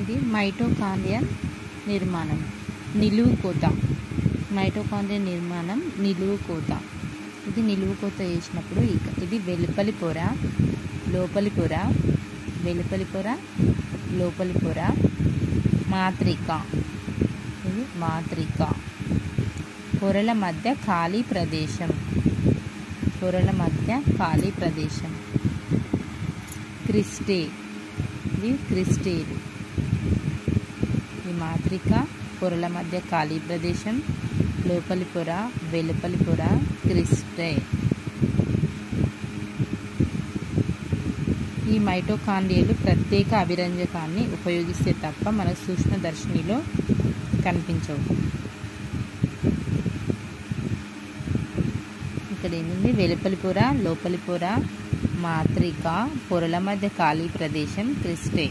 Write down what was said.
ఇది మైటోకాండ్రియల్ నిర్మాణం, నిలువు కోత. మైటోకాండ్రియల్ నిర్మాణం నిలువు కోత. ఇది నిలువు కోత వేసినప్పుడు ఇది వెలుపలి పొర, లోపలి పొర, వెలుపలి పొర, లోపలి పొర, మాత్రిక. ఇది మాత్రిక. పొరల మధ్య ఖాళీ ప్రదేశం, పొరల మధ్య ఖాళీ ప్రదేశం. క్రిస్టే. ఇది క్రిస్టేలు. ఈ మాత్రిక, పొరల మధ్య ఖాళీ ప్రదేశం, లోపలి పొర, వెలుపలి పొర, క్రిస్టే. ఈ మైటోకాండ్రియాలు ప్రత్యేక అభిరంజకాన్ని ఉపయోగిస్తే తప్ప మన సూక్ష్మదర్శినిలో కనిపించవు. ఇక్కడ ఏముంది? వెలుపలి పొర, లోపలి పొర, మాత్రిక, పొరల మధ్య ఖాళీ ప్రదేశం, క్రిస్టే.